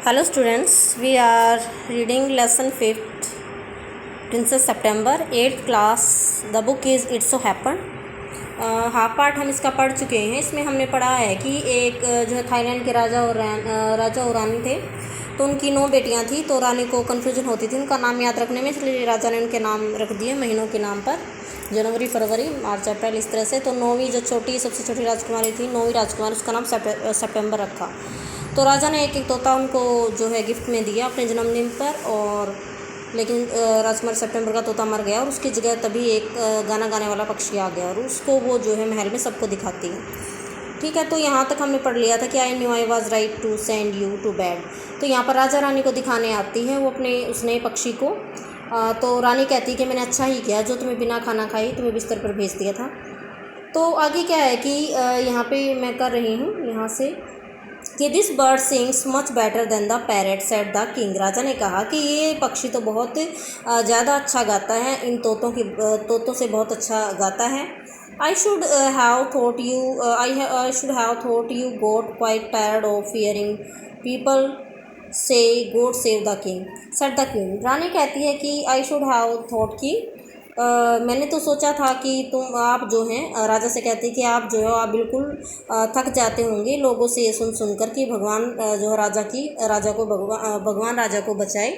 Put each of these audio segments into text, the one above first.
Hello students, we are reading lesson 5th, Princess September, 8th class. The book is It So Happened. Half part हम इसका पढ़ चुके हैं। इसमें हमने पढ़ा है कि एक जो है थाईलैंड के राजा और रानी थे। तो उनकी 9 बेटियां थी। तो रानी को कन्फ्यूजन होती थी उनका नाम याद रखने में, इसलिए राजा ने उनके नाम रख दिए महीनों के नाम पर, जनवरी, फरवरी, मार्च, अप्रैल, इस तरह से। तो 9वीं जो सबसे छोटी राजकुमारी थी, 9वीं राजकुमारी, उसका नाम सितंबर रखा। तो राजा ने एक एक तोता उनको जो है गिफ्ट में दिया अपने जन्मदिन पर, और लेकिन राजकुमारी सितंबर का तोता मर गया और उसकी जगह तभी एक गाना गाने वाला पक्षी आ गया और उसको वो जो है महल में सबको दिखाती है। ठीक है, तो यहाँ तक हमने पढ़ लिया था कि I knew I was right to send you to bed. तो यहाँ पर राजा रानी को दिखाने आती है वो अपने उसने पक्षी को। तो रानी कहती है कि मैंने अच्छा ही किया जो तुम्हें बिना खाना खाई तुम्हें बिस्तर पर भेज दिया था। तो आगे क्या है कि यहाँ पे मैं कर रही हूँ यहाँ से कि this bird sings much better than the parrot said the king. राजा ने कहा कि ये पक्षी तो बहुत ज़्यादा अच्छा गाता है, इन तोतों से बहुत अच्छा गाता है। I should have thought I should have thought you got quite tired of hearing people say God save the king, said the king। रानी कहती है कि I should have thought कि मैंने तो सोचा था कि आप जो हैं, राजा से कहते हैं कि आप जो है आप बिल्कुल थक जाते होंगे लोगों से ये सुन कर कि भगवान जो है भगवान राजा को बचाए।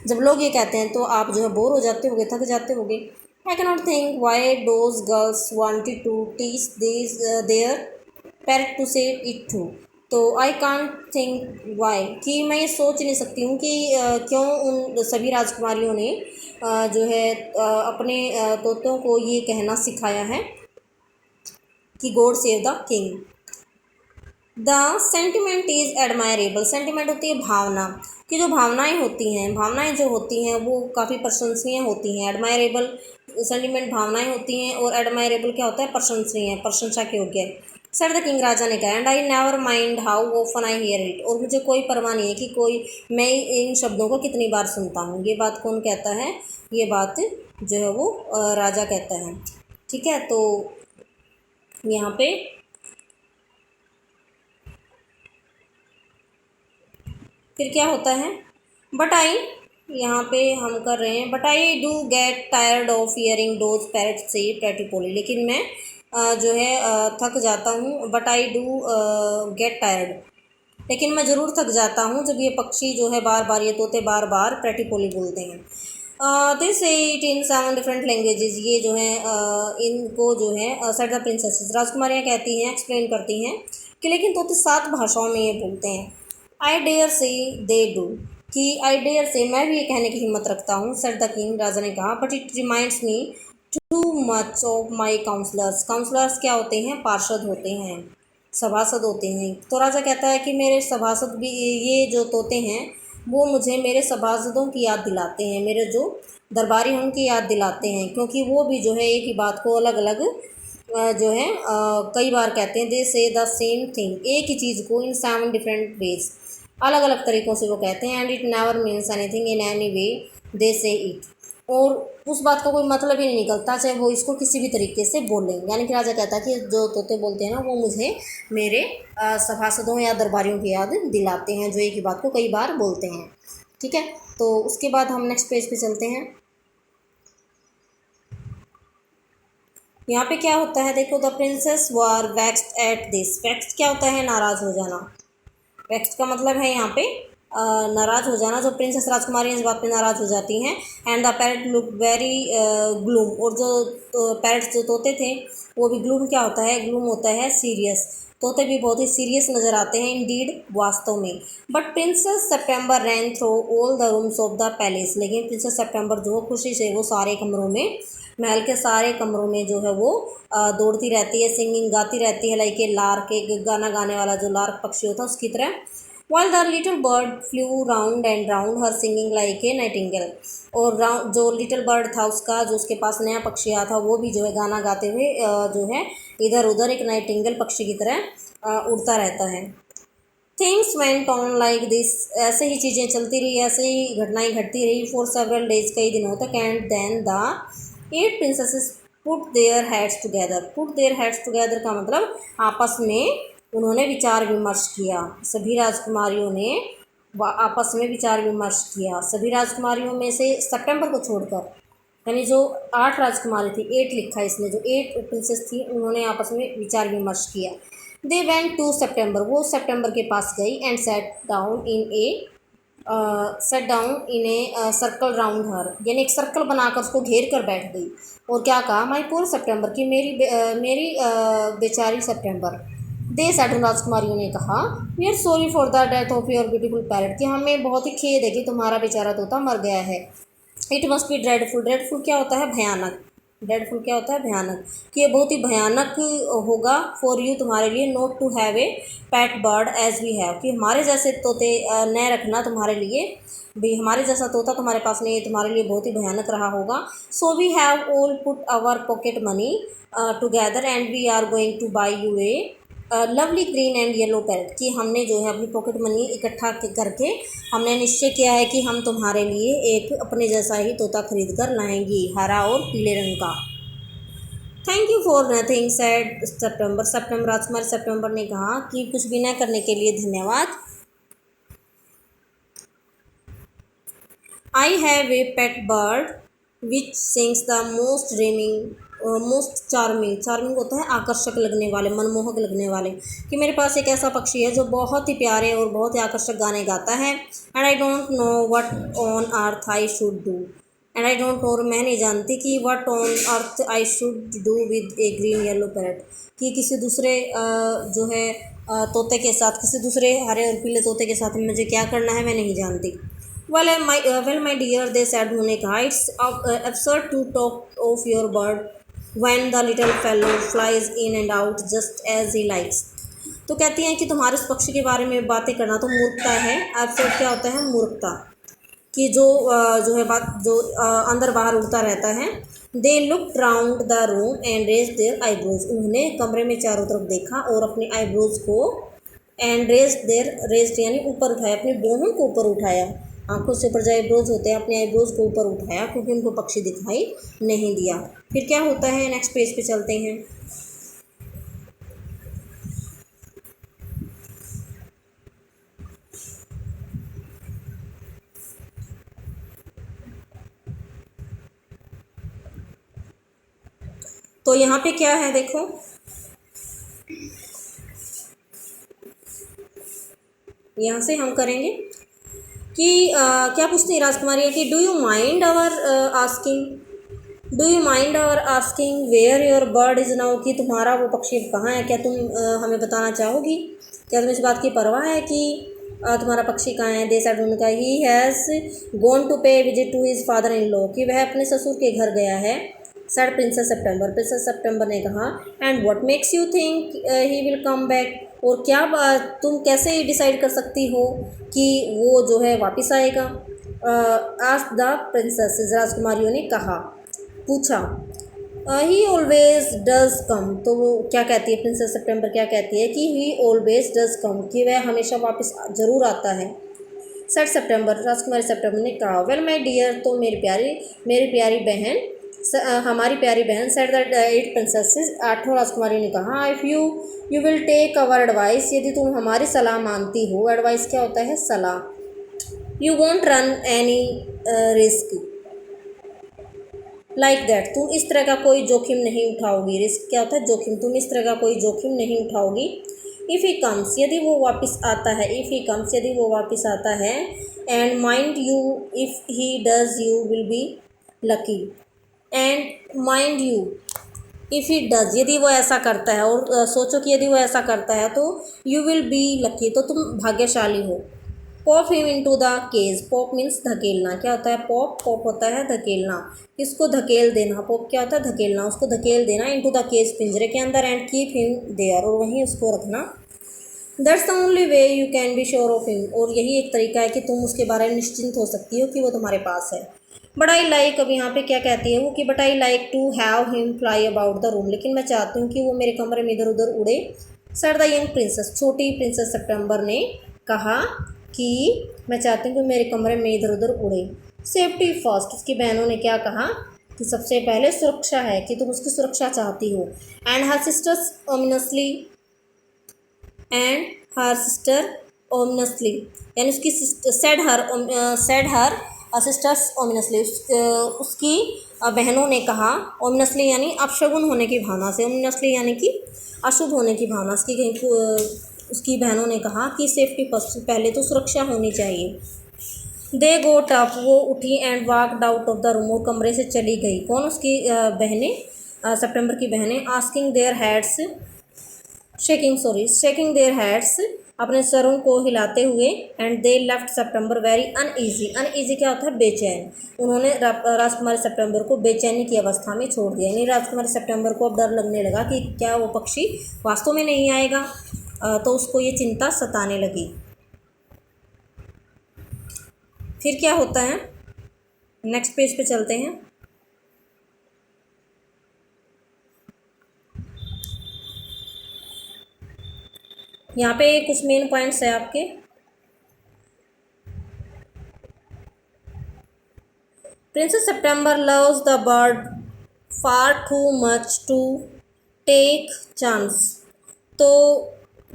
जब लोग ये कहते हैं तो आप जो है बोर हो जाते होंगे, थक जाते होंगे। I cannot think why those girls wanted to teach their parrot to say it too। तो आई कांट थिंक वाई कि मैं ये सोच नहीं सकती हूँ कि क्यों उन सभी राजकुमारियों ने जो है अपने तोतों को ये कहना सिखाया है कि God save the king. The sentiment is admirable. Sentiment होती है भावना, कि जो भावनाएं जो होती हैं वो काफ़ी प्रशंसनीय होती हैं। एडमायरेबल सेंटिमेंट भावनाएं होती हैं और एडमायरेबल क्या होता है, प्रशंसनीय, प्रशंसा के योग्य है। सर द किंग, राजा ने कहा, and I never mind how often I hear it. और मुझे कोई परवाह नहीं है कि मैं इन शब्दों को कितनी बार सुनता हूँ। ये बात कौन कहता है, ये बात जो है वो राजा कहता है। ठीक है, तो यहाँ पे फिर क्या होता है, बट आई, यहाँ पे हम कर रहे हैं, but I do get tired of hearing those parrots से प्रेटी पोली। लेकिन मैं जो है थक जाता हूँ। But I do get tired, लेकिन मैं ज़रूर थक जाता हूँ जब ये पक्षी जो है बार बार, ये तोते बार बार प्रेटी पोली बोलते हैं। This it in 7 different languages. ये जो है इनको जो है सेड द प्रिंसेसेस, राजकुमारियाँ कहती हैं, एक्सप्लेन करती हैं कि लेकिन तोते 7 भाषाओं में ये बोलते हैं। आई डेयर से दे डू, कि आई डेयर से मैं भी ये कहने की हिम्मत रखता हूँ, सेड द किंग, राजा ने कहा, but it reminds me too much of my counselors. Counselors क्या होते हैं, पार्षद होते हैं, सभासद होते हैं। तो राजा कहता है कि मेरे सभासद भी, ये जो तोते हैं वो मुझे मेरे सभासदों की याद दिलाते हैं, मेरे जो दरबारी हैं उनकी याद दिलाते हैं, क्योंकि वो भी जो है एक ही बात को अलग अलग जो है कई बार कहते हैं। दे से द सेम थिंग, एक ही चीज़ को इन 7 डिफरेंट वेज, अलग अलग तरीक़ों से वो कहते हैं। And it never means anything in any way they say it, और उस बात का कोई मतलब ही नहीं निकलता चाहे वो इसको किसी भी तरीके से बोलें। यानी कि राजा कहता है कि जो तोते बोलते हैं ना वो मुझे मेरे सभासदों या दरबारियों की याद दिलाते हैं जो एक ही बात को कई बार बोलते हैं। ठीक है, तो उसके बाद हम नेक्स्ट पेज पे चलते हैं। यहाँ पे क्या होता है, देखो, the princess were vaxxed at this. Vaxxed क्या होता है, नाराज़ हो जाना। वैक्स्ड का मतलब है यहाँ पे नाराज़ हो जाना। जो प्रिंसेस राजकुमारी इस बात पे नाराज़ हो जाती हैं। And the parrot look very gloom, और जो पैरट्स जो तोते थे वो भी, ग्लूम क्या होता है, ग्लूम होता है सीरियस। तोते भी बहुत ही सीरियस नज़र आते हैं, इंडीड, वास्तव में। But princess September ran through all the rooms of the palace. लेकिन प्रिंसेस सितंबर जो खुशी से वो सारे कमरों में, महल के सारे कमरों में जो है वो दौड़ती रहती है, सिंगिंग गाती रहती है, लाइक ए लार्क, एक गाना गाने वाला जो लार्क पक्षी होता है उसकी तरह। While the little bird flew round and round her singing like a nightingale। और जो लिटिल बर्ड था उसका, जो उसके पास नया पक्षी आया था, वो भी जो है गाना गाते हुए जो है इधर उधर एक नाइटिंगेल पक्षी की तरह उड़ता रहता है। Things went on like this, ऐसे ही चीज़ें चलती रही, ऐसे ही घटनाएं घटती रही फॉर सेवरल डेज, कई दिनों तक। And then the 8 princesses put their heads together. Put their heads together का मतलब आपस में उन्होंने विचार विमर्श किया। सभी राजकुमारियों ने आपस में विचार विमर्श किया। सभी राजकुमारियों में से सितंबर को छोड़कर, यानी जो 8 राजकुमारी थी, 8 लिखा है इसमें, जो 8 प्रिंसेस थी उन्होंने आपस में विचार विमर्श किया। दे वेंट टू सितंबर, वो सितंबर के पास गई। And set down in a circle round her, यानी एक सर्कल बनाकर उसको घेर कर बैठ गई। और क्या कहा, माई पोर सितंबर, की मेरी बेचारी सितंबर। दे सेड, उन राजकुमारियों ने कहा, we are sorry for the death of your beautiful parrot, कि हमें बहुत ही खेद है कि तुम्हारा बेचारा तोता मर गया है। It must be dreadful, dreadful क्या होता है, भयानक। ड्रेडफुल क्या होता है, भयानक, कि ये बहुत ही भयानक होगा फॉर यू, तुम्हारे लिए, not to have a pet bird as we have, कि हमारे जैसे तोते न रखना तुम्हारे लिए भी, हमारे जैसा तोता तुम्हारे पास नहीं है, तुम्हारे लिए बहुत ही भयानक रहा होगा। So we have all put our pocket money together and we are going to buy you a lovely green and yellow parrot, कि हमने जो है अपनी पॉकेट मनी इकट्ठा करके हमने निश्चय किया है कि हम तुम्हारे लिए एक अपने जैसा ही तोता खरीद कर लाएंगी, हरा और पीले रंग का। Thank you for nothing said सितंबर, सितंबर राजकुमार सितंबर ने कहा कि कुछ भी न करने के लिए धन्यवाद। I have a pet bird which sings the most dreaming, most charming, charming होता है आकर्षक लगने वाले, मनमोहक लगने वाले, कि मेरे पास एक ऐसा पक्षी है जो बहुत ही प्यारे और बहुत ही आकर्षक गाने गाता है। And I don't know what on earth I should do, and I don't know, और मैं नहीं जानती कि what on earth I should do with A green yellow parrot, कि किसी दूसरे जो है तोते के साथ, किसी दूसरे हरे और पीले तोते के साथ मुझे क्या करना है, मैं नहीं जानती। Well my dear, they said, उन्होंने कहा, it's absurd to talk of your bird when the little fellow flies in and out just as he likes, तो कहती हैं कि तुम्हारे उस पक्षी के बारे में बातें करना तो मूर्खता है। एब्सर्ड क्या होता है, मूर्खता, कि जो है बात जो अंदर बाहर उड़ता रहता है। They looked round the room and raised their eyebrows, उन्होंने कमरे में चारों तरफ देखा और अपने आईब्रोज को, एंड रेज्ड यानी ऊपर उठाया, अपने बोनों को ऊपर उठाया, आंखों से ऊपर जो आईब्रोज होते हैं अपने आईब्रोज को ऊपर उठाया, क्योंकि उनको पक्षी दिखाई नहीं दिया। फिर क्या होता है, नेक्स्ट पेज पे चलते हैं। तो यहाँ पे क्या है, देखो, यहाँ से हम करेंगे कि क्या पूछती है राजकुमारी है कि do you mind our asking where your bird is now, कि तुम्हारा वो पक्षी कहाँ है, क्या तुम हमें बताना चाहोगी, क्या तुम्हें इस बात की परवाह है कि तुम्हारा पक्षी कहाँ है। दे सेड, उन्होंने कहा, he has gone to pay visit to his father in law, कि वह अपने ससुर के घर गया है। Said princess September, princess September ने कहा, and what makes you think he will come back, और क्या तुम कैसे डिसाइड कर सकती हो कि वो जो है वापस आएगा। आस्क्ड द प्रिंसेस, राजकुमारियों ने कहा, पूछा। ही ऑलवेज डज कम, तो वो क्या कहती है, प्रिंसेस सितंबर क्या कहती है कि ही ऑलवेज डज कम, कि वह हमेशा वापस ज़रूर आता है। सेड सितंबर, राजकुमारी सितंबर ने कहा, वेल माई डियर, तो मेरी प्यारी बहन, हमारी प्यारी बहन। सेड द 8 प्रिंसेसेस, 8 राजकुमारी ने कहा, if you will take our advice, यदि तुम हमारी सलाह मानती हो, एडवाइस क्या होता है, सलाह, you won't run any risk like that, तुम इस तरह का कोई जोखिम नहीं उठाओगी। रिस्क क्या होता है, जोखिम, तुम इस तरह का कोई जोखिम नहीं उठाओगी। इफ़ ही कम्स, यदि वो वापस आता है, इफ़ ही कम्स, यदि वो वापस आता है। And mind you, if he does you will be lucky, and mind you if he does, यदि वो ऐसा करता है, और सोचो कि यदि वो ऐसा करता है तो यू विल बी लकी, तो तुम भाग्यशाली हो। Pop him into the cage, pop means धकेलना, क्या होता है पॉप, पॉप होता है धकेलना, इसको धकेल देना, पॉप क्या होता है धकेलना, उसको धकेल देना, इनटू द केज, पिंजरे के अंदर, एंड कीप हिम देयर, और वहीं उसको रखना। That's the only way you can be sure of him, और यही एक तरीका है कि तुम उसके बारे में निश्चिंत हो सकती हो कि वो तुम्हारे पास है। बट आई लाइक, अब यहाँ पे क्या कहती है वो, कि but I like to have him fly about the room, लेकिन मैं चाहती हूँ कि वो मेरे कमरे में इधर उधर उड़े। सेड द यंग प्रिंसेस, छोटी प्रिंसेस सितंबर ने कहा कि मैं चाहती हूँ कि मेरे कमरे में इधर उधर उड़े। सेफ्टी फर्स्ट, उसकी बहनों ने क्या कहा कि सबसे पहले सुरक्षा है, कि तुम उसकी सुरक्षा चाहती हो। एंड हर सिस्टर ओमिनसली, यानी उसकी सेड हर सिस्टर्स ओमिनसली, उसकी बहनों ने कहा, ओमिनसली यानी अपशगुन होने की भावना से, ओमिनसली यानी कि अशुभ होने की भावना से, कहीं उसकी बहनों ने कहा कि सेफ्टी फर्स्ट, पहले तो सुरक्षा होनी चाहिए। दे गोट अप, वो उठी, and walked out of the room, वो कमरे से चली गई। कौन? उसकी बहनें, सितंबर की बहनें। Asking their heads, shaking their heads, अपने सरों को हिलाते हुए। And they left September very uneasy, uneasy क्या होता है? बेचैन। उन्होंने राजकुमारी सितंबर को बेचैनी की अवस्था में छोड़ दिया, यानी राजकुमारी सितंबर को अब डर लगने लगा कि क्या वो पक्षी वास्तव में नहीं आएगा, तो उसको ये चिंता सताने लगी। फिर क्या होता है? नेक्स्ट पेज पे चलते हैं। यहाँ पे कुछ मेन पॉइंट्स है आपके। Princess September loves the bird far too much to take chance. तो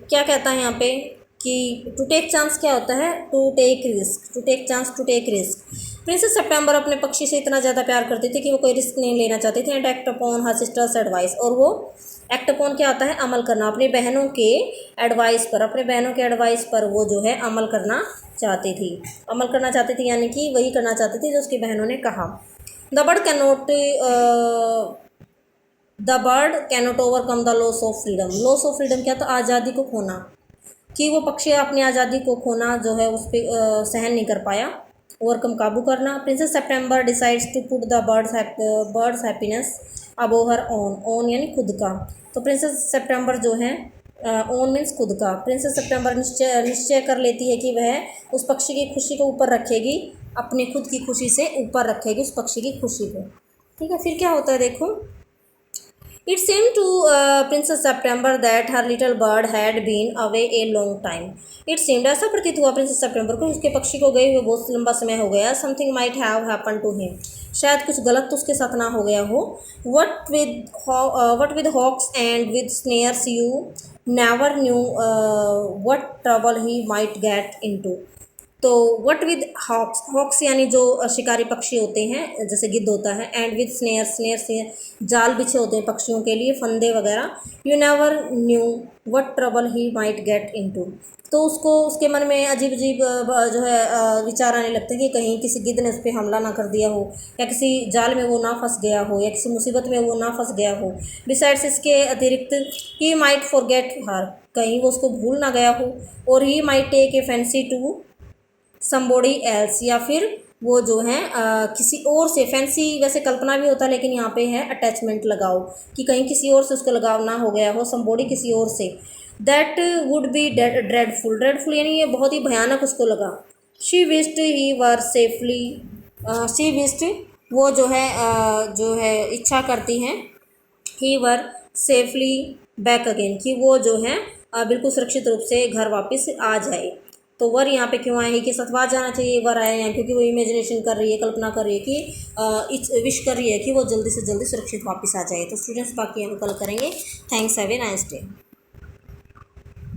क्या कहता है यहाँ पे कि टू टेक चांस क्या होता है? To take risk, to take chance, to take risk. Princess सितंबर अपने पक्षी से इतना ज़्यादा प्यार करती थी कि वो कोई रिस्क नहीं लेना चाहती थी। And act upon her sisters advice, और वो एक्ट अपॉन क्या होता है? अमल करना, अपनी बहनों के एडवाइस पर, अपने बहनों के एडवाइस पर वो जो है अमल करना चाहती थी। अमल करना चाहती थी यानी कि वही करना चाहती थी जो उसकी बहनों ने कहा। The bird cannot overcome the loss of freedom. Loss of freedom क्या? तो आज़ादी को खोना, कि वो पक्षी अपनी आज़ादी को खोना जो है उस पर सहन नहीं कर पाया। ओवरकम काबू करना। Princess September decides to put the bird's happiness above her own यानी खुद का। तो प्रिंसेस सितंबर जो है, ओन मीन्स खुद का, प्रिंसेस सितंबर निश्चय कर लेती है कि वह उस पक्षी की खुशी को ऊपर रखेगी, अपनी खुद की खुशी से ऊपर रखेगी उस पक्षी की खुशी को। ठीक है, फिर क्या होता है देखो। It seemed to Princess September that her little bird had been away a long time. It seemed, ऐसा प्रतीत हुआ प्रिंसेस सितंबर को, उसके पक्षी को गए हुए बहुत लंबा समय हो गया। Something might have happened to him. शायद कुछ गलत तो उसके साथ ना हो गया हो। What with hawks and with snares, you never knew what trouble he might get into. तो वट विद हॉक्स, हॉक्स यानी जो शिकारी पक्षी होते हैं, जैसे गिद्ध होता है। एंड विद स्नेयर, स्नेयर से जाल बिछे होते हैं पक्षियों के लिए, फंदे वगैरह। You never knew what trouble he might get into. तो उसको, उसके मन में अजीब अजीब जो है विचार आने लगते हैं कि कहीं किसी गिद्ध ने उस पर हमला ना कर दिया हो, या किसी जाल में वो ना फंस गया हो, या किसी मुसीबत में वो ना फंस गया हो। बिसाइड्स, इसके अतिरिक्त, ही माइट फॉरगेट हर, कहीं वो उसको भूल ना गया हो। और he might take a fancy to somebody else, या फिर वो जो है किसी और से, फैंसी वैसे कल्पना भी होता है लेकिन यहाँ पे है अटैचमेंट लगाओ, कि कहीं किसी और से उसको लगाव ना हो गया हो, समबॉडी किसी और से। That would be dreadful, dreadful यानी ये बहुत ही भयानक उसको लगा। She wished he were safely, she wished वो जो है इच्छा करती हैं, ही वर सेफली बैक अगेन, कि वो जो है बिल्कुल सुरक्षित रूप से घर वापस आ जाए। तो वर यहाँ पे क्यों आए हैं कि सतवार जाना चाहिए, वर आया यहाँ क्योंकि वो इमेजिनेशन कर रही है, कल्पना कर रही है कि विश कर रही है कि वो जल्दी से जल्दी सुरक्षित वापस आ जाए। तो स्टूडेंट्स बाकी हम कल करेंगे। Thanks, have a nice day.